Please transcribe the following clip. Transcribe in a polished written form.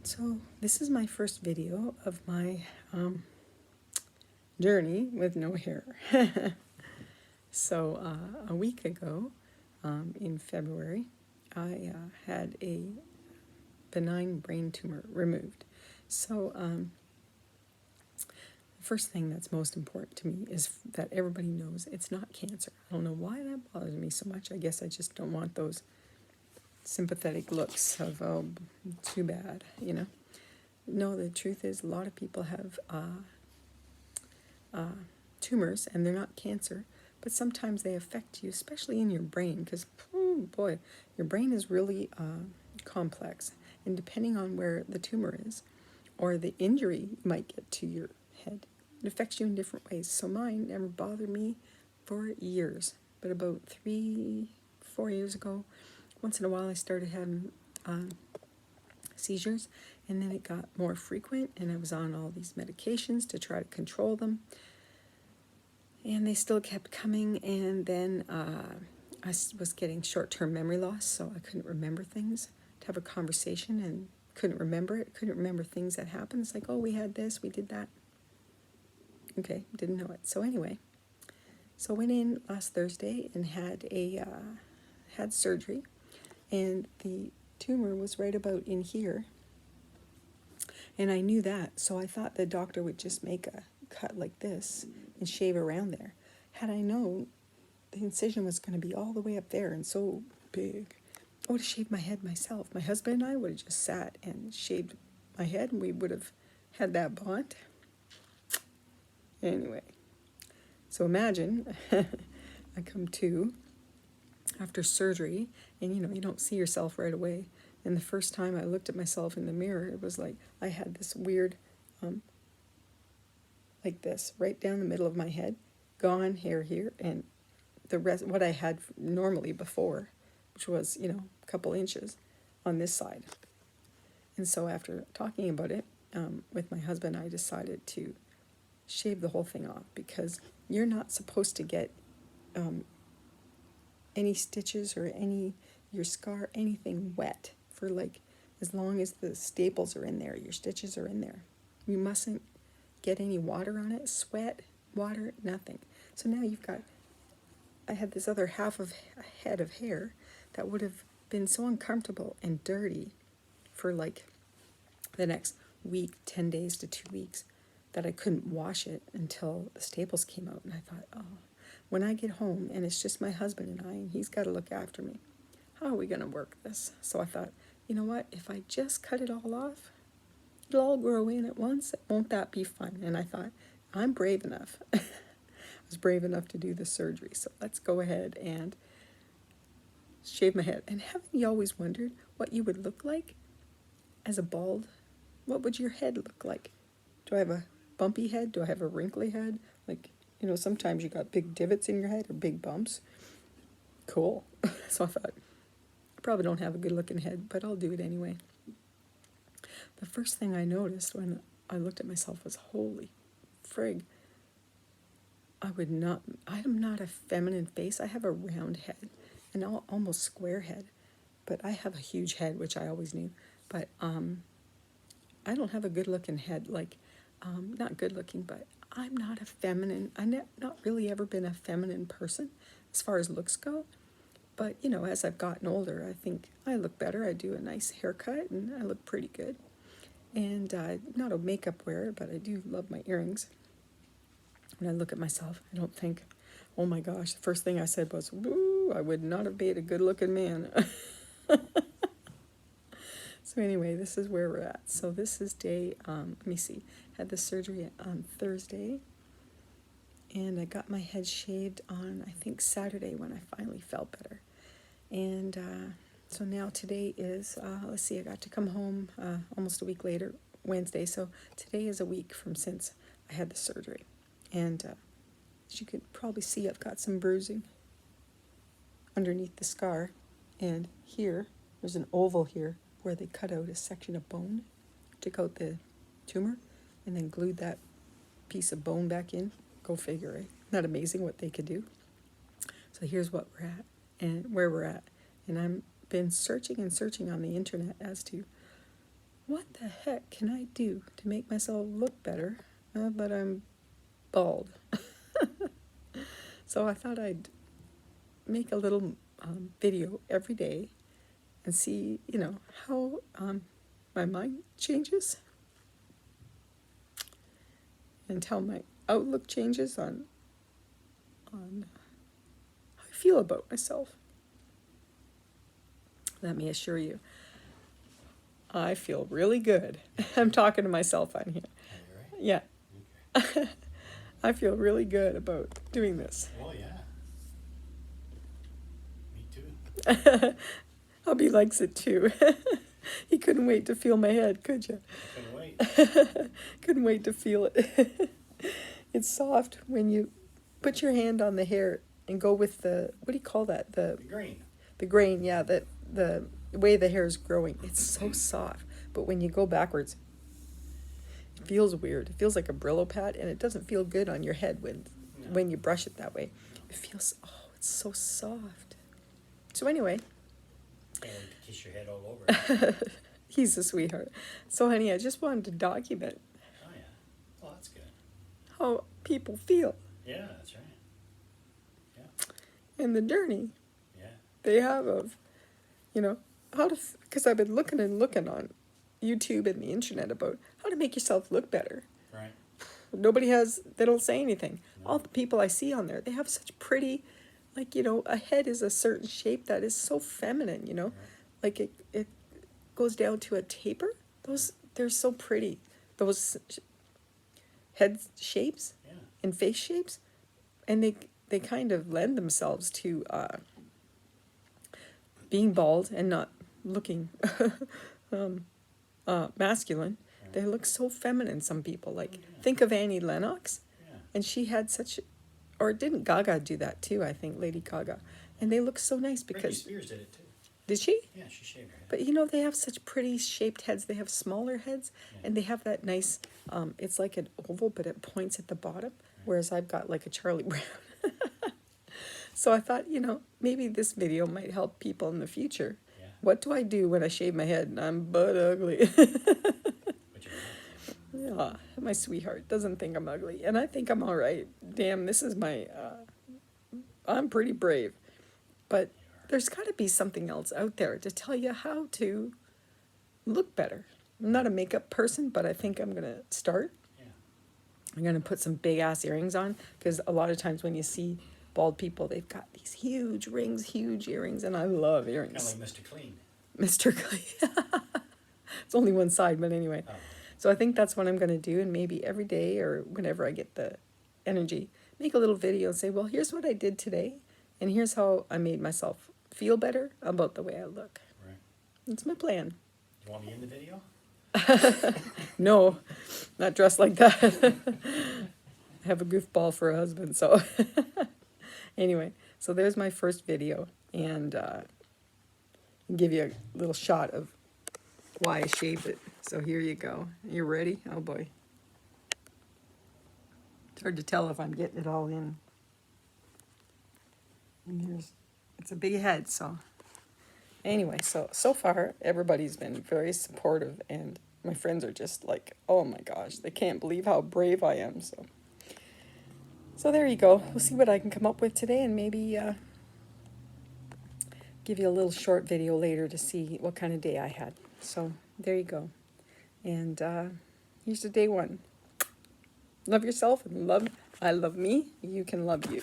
So this is my first video of my journey with no hair. So a week ago, in February, I had a benign brain tumor removed. So the first thing that's most important to me is that everybody knows it's not cancer. I don't know why that bothers me so much. I guess I just don't want those sympathetic looks of, oh, too bad, you know. No, the truth is a lot of people have tumors and they're not cancer, but sometimes they affect you, especially in your brain, because, oh boy, your brain is really complex. And depending on where the tumor is or the injury you might get to your head, it affects you in different ways. So mine never bothered me for years, but about 3-4 years ago, once in a while I started having seizures, and then it got more frequent, and I was on all these medications to try to control them, and they still kept coming. And then I was getting short-term memory loss, so I couldn't remember things, to have a conversation and couldn't remember it, couldn't remember things that happened. It's like, oh, we had this, we did that. Okay, didn't know it. So anyway, so I went in last Thursday and had surgery, and the tumor was right about in here, and I knew that, so I thought the doctor would just make a cut like this and shave around there. Had I known the incision was going to be all the way up there and so big, I would have shaved my head myself. My husband and I would have just sat and shaved my head, and we would have had that bond. Anyway, so imagine I come to after surgery, and you don't see yourself right away. And the first time I looked at myself in the mirror, it was like I had this weird, like this, right down the middle of my head, gone hair here, and the rest, what I had normally before, which was, a couple inches on this side. And so after talking about it with my husband, I decided to shave the whole thing off, because you're not supposed to get any stitches or your scar, anything wet for like as long as the staples are in there, your stitches are in there. You mustn't get any water on it, sweat, water, nothing. So now I had this other half of a head of hair that would have been so uncomfortable and dirty for like the next week, 10 days to 2 weeks, that I couldn't wash it until the staples came out. And I thought, oh, when I get home and it's just my husband and I, and he's got to look after me, how are we going to work this? So I thought, you know what, if I just cut it all off, it'll all grow in at once. Won't that be fun? And I thought, I'm brave enough. I was brave enough to do the surgery. So let's go ahead and shave my head. And haven't you always wondered what you would look like as a bald? What would your head look like? Do I have a bumpy head? Do I have a wrinkly head? Like, sometimes you got big divots in your head or big bumps. Cool. So I thought, I probably don't have a good looking head, but I'll do it anyway. The first thing I noticed when I looked at myself was, holy frig, I'm not a feminine face. I have a round head, an almost square head, but I have a huge head, which I always knew. But I don't have a good looking head, like, not good looking, but I'm not a feminine. I've not really ever been a feminine person as far as looks go. But, as I've gotten older, I think I look better. I do a nice haircut and I look pretty good. And I'm not a makeup wearer, but I do love my earrings. When I look at myself, I don't think, oh my gosh, the first thing I said was, woo, I would not have made a good looking man. So anyway, this is where we're at. So this is let me see, had the surgery on Thursday, and I got my head shaved on, I think, Saturday, when I finally felt better. And so now today is, let's see, I got to come home almost a week later, Wednesday. So today is a week from since I had the surgery. And as you can probably see, I've got some bruising underneath the scar. And here, there's an oval here where they cut out a section of bone, took out the tumor, and then glued that piece of bone back in. Go figure, right? Isn't that amazing what they could do? So here's what we're at and where we're at. And I've been searching and searching on the internet as to what the heck can I do to make myself look better? But I'm bald. So I thought I'd make a little video every day and see, you know, how my mind changes and how my outlook changes on how I feel about myself. Let me assure you, I feel really good. I'm talking to myself on here. Right? Yeah. Okay. I feel really good about doing this. Well, yeah. Me too. Hubby likes it too. He couldn't wait to feel my head, could you? Couldn't wait. Couldn't wait to feel it. It's soft when you put your hand on the hair and go with the, what do you call that? The green. The grain, yeah, the way the hair is growing. It's so soft. But when you go backwards, it feels weird. It feels like a Brillo pad, and it doesn't feel good on your head when you brush it that way. It feels, oh, it's so soft. So anyway, Can't wait to kiss your head all over. he's a sweetheart. So honey, I just wanted to document Oh, yeah. Well, that's good. how people feel Yeah, that's right. and the journey Yeah. they have of, you know, how to, because I've been looking and looking on YouTube and the internet about how to make yourself look better. Right. They don't say anything. No. All the people I see on there, they have such pretty, like, you know, a head is a certain shape that is so feminine, you know, Right. like it goes down to a taper. They're so pretty. Those head shapes Yeah. and face shapes, and they kind of lend themselves to being bald and not looking masculine. Right. They look so feminine, some people. Like, Oh, yeah. think of Annie Lennox, Yeah. and she had such, or didn't Gaga do that too, I think, Lady Gaga. And they look so nice Britney because, Spears did it too. did she? Yeah, she shaved her head. But you know, they have such pretty shaped heads. They have smaller heads, Yeah. and they have that nice, it's like an oval, but it points at the bottom, whereas I've got like a Charlie Brown. So I thought, you know, maybe this video might help people in the future. Yeah. What do I do when I shave my head and I'm butt ugly? But you're not. Yeah, my sweetheart doesn't think I'm ugly, and I think I'm all right. Damn, this is my, I'm pretty brave. But there's got to be something else out there to tell you how to look better. I'm not a makeup person, but I think I'm going to start. Yeah. I'm going to put some big ass earrings on, because a lot of times when you see bald people, they've got these huge rings, huge earrings, and I love Kind of earrings. like Mr. Clean. Mr. Clay. It's only one side, but anyway. Oh. So I think that's what I'm going to do, and maybe every day or whenever I get the energy, make a little video and say, well, here's what I did today, and here's how I made myself feel better about the way I look. Right. That's my plan. You want me in the video? No, not dressed like that. I have a goofball for a husband, so anyway, so there's my first video, and I'll give you a little shot of why I shaved it. So here you go. You ready? Oh boy. It's hard to tell if I'm getting it all in. And it's a big head, so anyway, so far everybody's been very supportive, and my friends are just like, oh my gosh, they can't believe how brave I am. So there you go. We'll see what I can come up with today, and maybe give you a little short video later to see what kind of day I had. So there you go. And here's the day one. Love yourself, and I love me. You can love you.